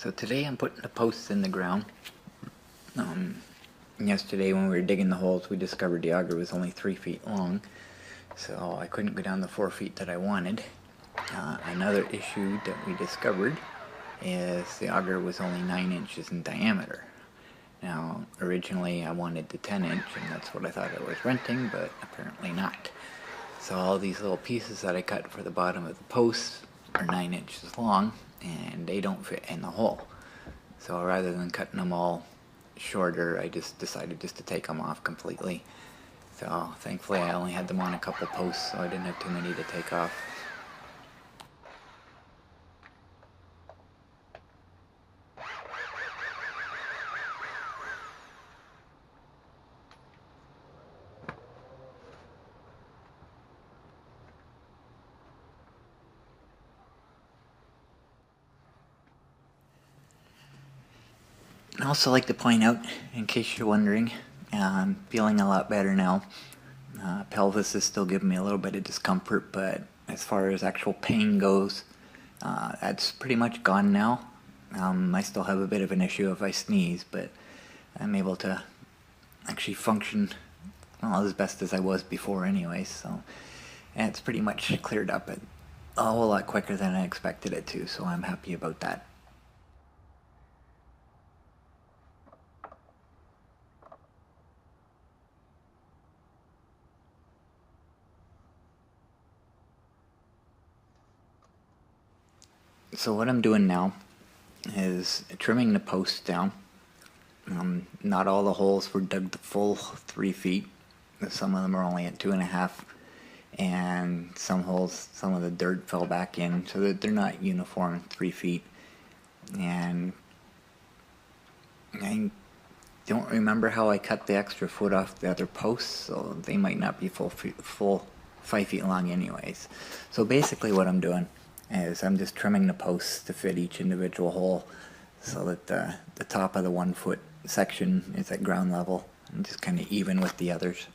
So today I'm putting the posts in the ground. Yesterday when we were digging the holes, we discovered the auger was only 3 feet long, so I couldn't go down the 4 feet that I wanted. Another issue that we discovered is the auger was only 9 inches in diameter. Now originally I wanted the 10 inch, and that's what I thought I was renting, but apparently not. So all these little pieces that I cut for the bottom of the posts are 9 inches long, and they don't fit in the hole. So rather than cutting them all shorter, I just decided just to take them off completely. So thankfully I only had them on a couple posts, so I didn't have too many to take off. I'd also like to point out, in case you're wondering, I'm feeling a lot better now. Pelvis is still giving me a little bit of discomfort, but as far as actual pain goes, that's pretty much gone now. I still have a bit of an issue if I sneeze, but I'm able to actually function as best as I was before anyway, so it's pretty much cleared up a whole lot quicker than I expected it to, so I'm happy about that. So what I'm doing now is trimming the posts down. Not all the holes were dug the full 3 feet. Some of them are only at 2.5, and some holes, some of the dirt fell back in, so that they're not uniform 3 feet. And I don't remember how I cut the extra foot off the other posts, so they might not be full 5 feet long anyways. So basically what I'm doing is I'm just trimming the posts to fit each individual hole, so that the top of the 1 foot section is at ground level and just kind of even with the others.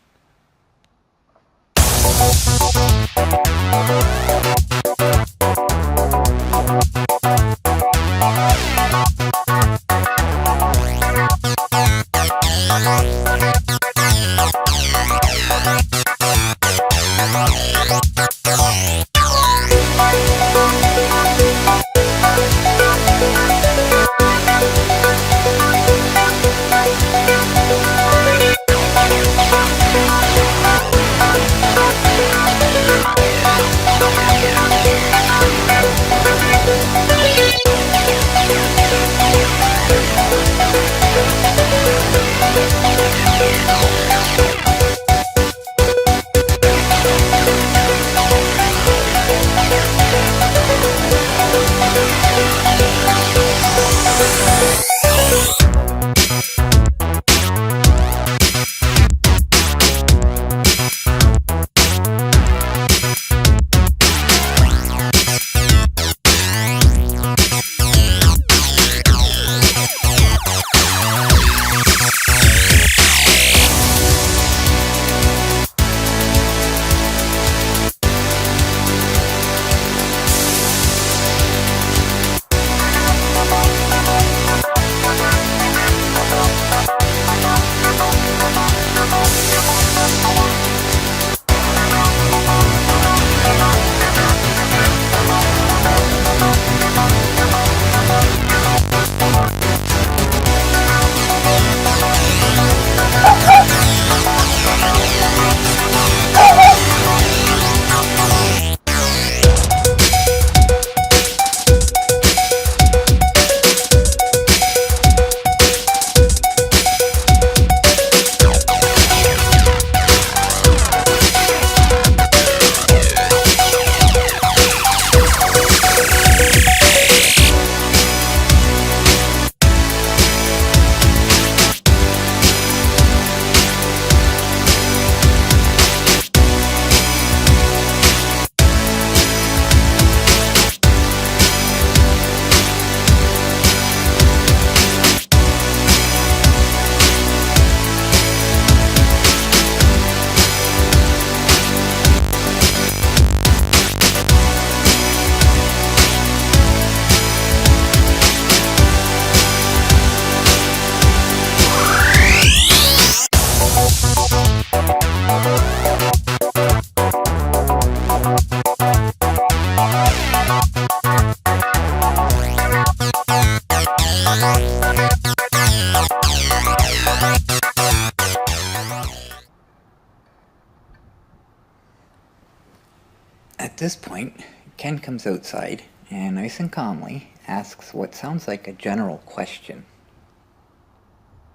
At this point, Ken comes outside and nice and calmly asks what sounds like a general question.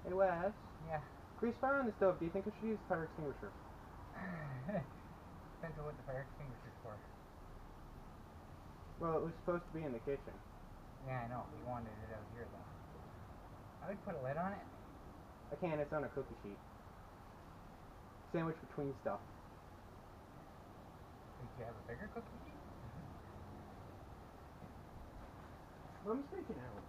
Hey Wes. Yeah. Grease fire on the stove. Do you think I should use a fire extinguisher? Depends on what the fire extinguisher's for. Well, it was supposed to be in the kitchen. Yeah, I know. You wanted it out here, though. I would put a lid on it. I can't. It's on a cookie sheet. Sandwich between stuff. Did you have a bigger cookie sheet? Well, I'm speaking out.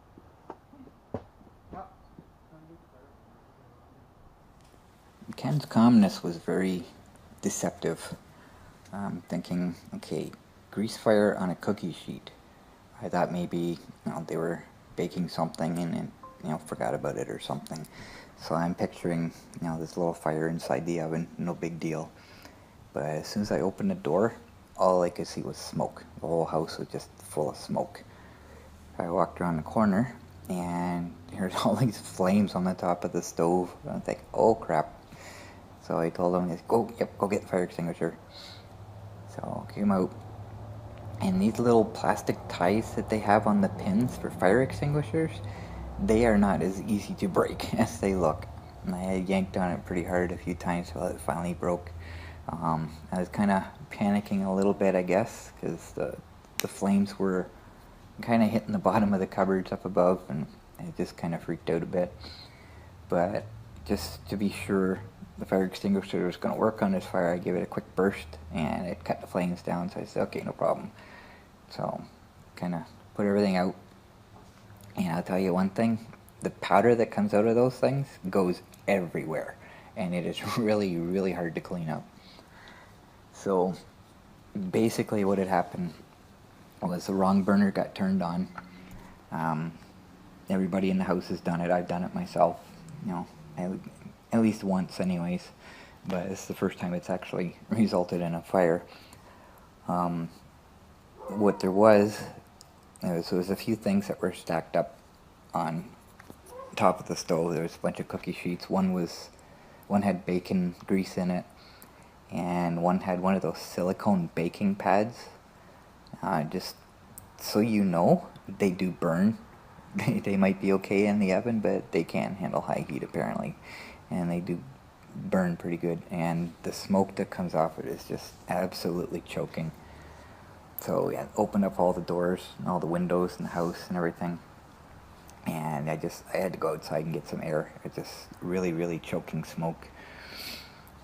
Ken's calmness was very deceptive. I'm thinking, okay, grease fire on a cookie sheet. I thought maybe they were baking something and forgot about it or something. So I'm picturing this little fire inside the oven, no big deal. But as soon as I opened the door, all I could see was smoke. The whole house was just full of smoke. I walked around the corner and there's all these flames on the top of the stove. I was like, oh crap. So I told him, go get the fire extinguisher. So I came out, and these little plastic ties that they have on the pins for fire extinguishers, they are not as easy to break as they look. And I yanked on it pretty hard a few times till it finally broke. I was kind of panicking a little bit, I guess, because the flames were kind of hitting the bottom of the cupboards up above, and I just kind of freaked out a bit. But just to be sure the fire extinguisher was going to work on this fire, I gave it a quick burst and it cut the flames down. So I said, okay, no problem. So kind of put everything out, and I'll tell you one thing, the powder that comes out of those things goes everywhere, and it is really, really hard to clean up. So basically what had happened was the wrong burner got turned on. Everybody in the house has done it. I've done it myself, at least once anyways, but it's the first time it's actually resulted in a fire. What there was a few things that were stacked up on top of the stove. There was a bunch of cookie sheets. One had bacon grease in it, and one had one of those silicone baking pads. Just so you know, they do burn. They might be okay in the oven, but they can't handle high heat apparently, and they do burn pretty good, and the smoke that comes off it is just absolutely choking. So yeah, opened up all the doors and all the windows in the house and everything, and I had to go outside and get some air. It's just really, really choking smoke.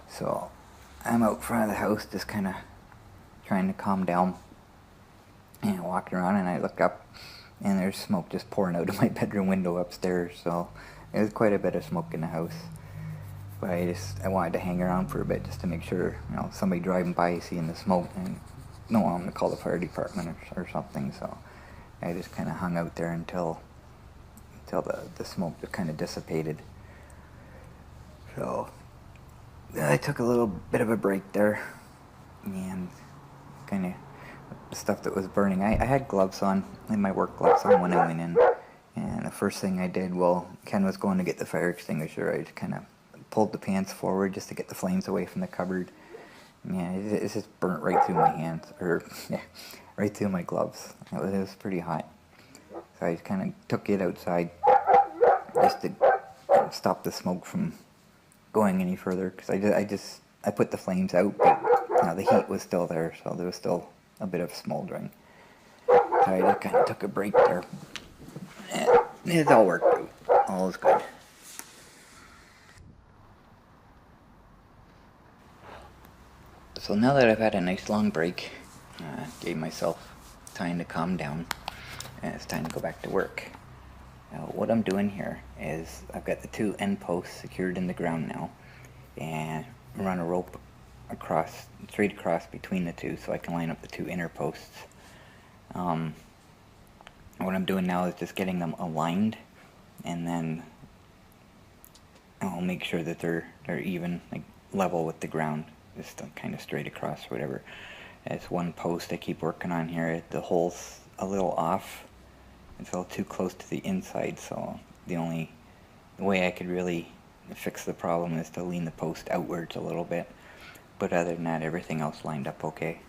So I'm out front of the house just kind of trying to calm down, and walking around, and I look up and there's smoke just pouring out of my bedroom window upstairs. So there's quite a bit of smoke in the house. But I wanted to hang around for a bit just to make sure, somebody driving by seeing the smoke and no one to call the fire department or something. So I just kind of hung out there until the smoke just kind of dissipated. So I took a little bit of a break there, and kind of the stuff that was burning. I had gloves on, I had my work gloves on when I went in, and the first thing I did while Ken was going to get the fire extinguisher, I just kind of pulled the pants forward just to get the flames away from the cupboard. Yeah, it just burnt right through my hands, right through my gloves. It was pretty hot. So I just kind of took it outside just to stop the smoke from going any further, because I put the flames out, but the heat was still there, so there was still a bit of smoldering. So I just kind of took a break there. And it all worked out. All was good. So now that I've had a nice long break, gave myself time to calm down, and it's time to go back to work. Now what I'm doing here is I've got the two end posts secured in the ground now, and run a rope straight across between the two so I can line up the two inner posts. What I'm doing now is just getting them aligned, and then I'll make sure that they're even, like level with the ground, just kind of straight across or whatever. It's one post I keep working on here. The hole's a little off. It's a little too close to the inside, so the only way I could really fix the problem is to lean the post outwards a little bit. But other than that, everything else lined up okay.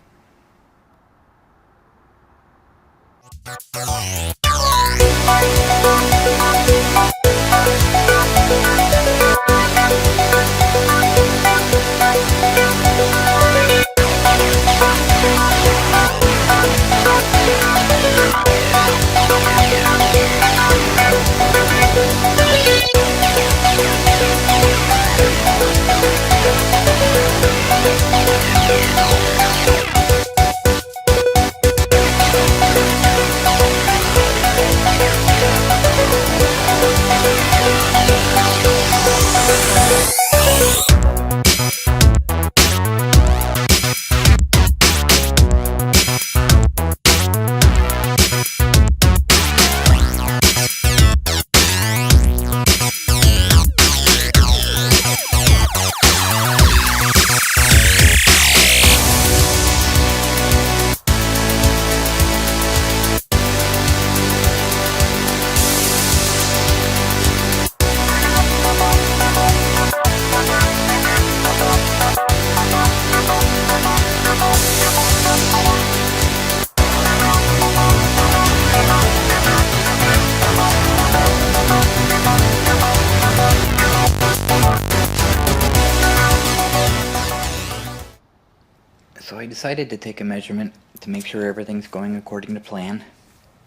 So I decided to take a measurement to make sure everything's going according to plan,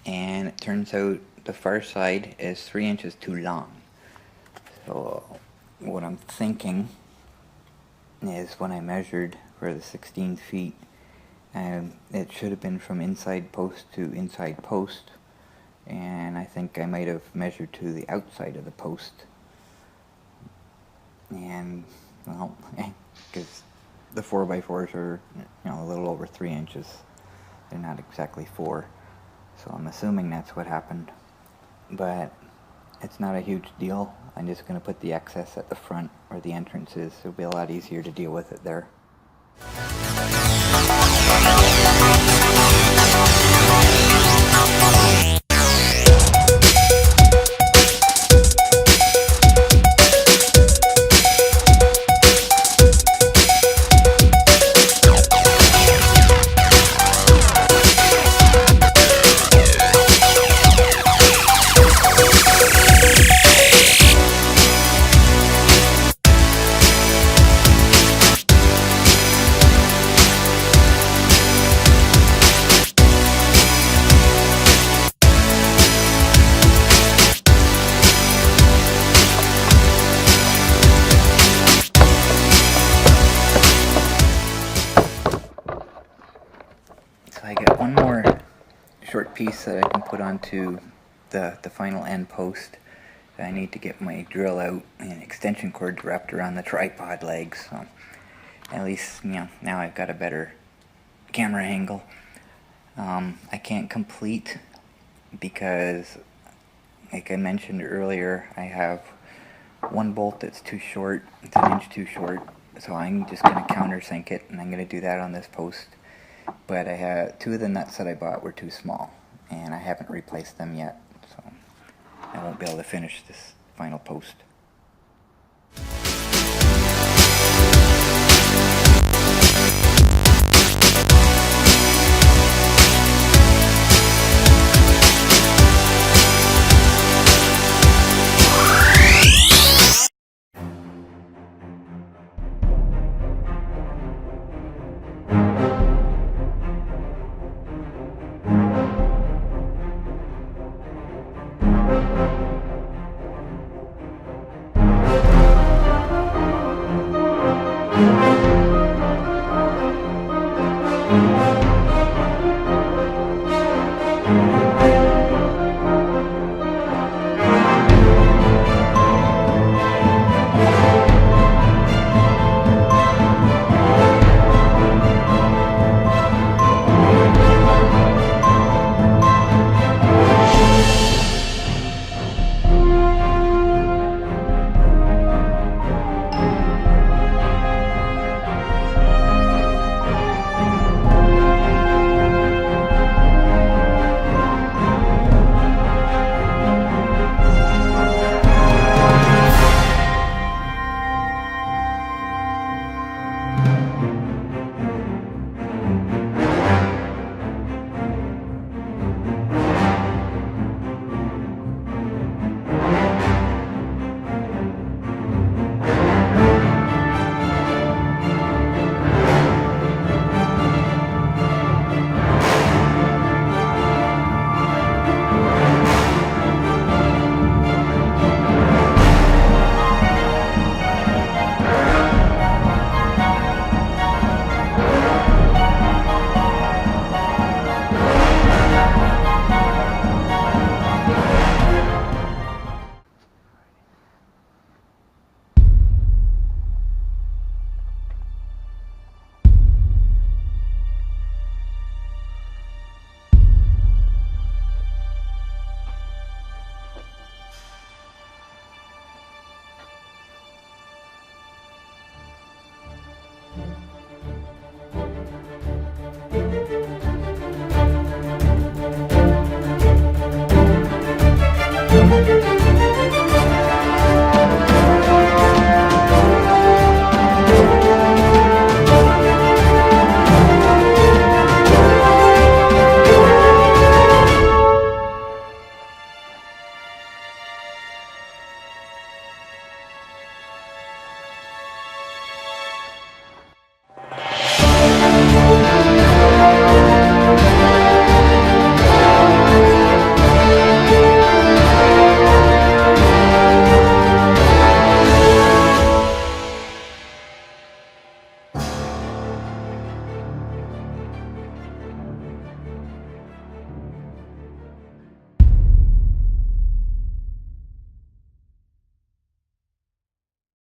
and it turns out the far side is 3 inches too long. So what I'm thinking is, when I measured for the 16 feet, it should have been from inside post to inside post, and I think I might have measured to the outside of the post. And well, because the 4x4s are, a little over 3 inches. They're not exactly 4, so I'm assuming that's what happened. But it's not a huge deal. I'm just going to put the excess at the front where the entrance is. It'll be a lot easier to deal with it there. I got one more short piece that I can put onto the final end post. I need to get my drill out and extension cords wrapped around the tripod legs. So at least, now I've got a better camera angle. I can't complete because, like I mentioned earlier, I have one bolt that's too short. It's an inch too short. So I'm just going to countersink it, and I'm going to do that on this post. But I had 2 of the nuts that I bought were too small, and I haven't replaced them yet, so I won't be able to finish this final post. it.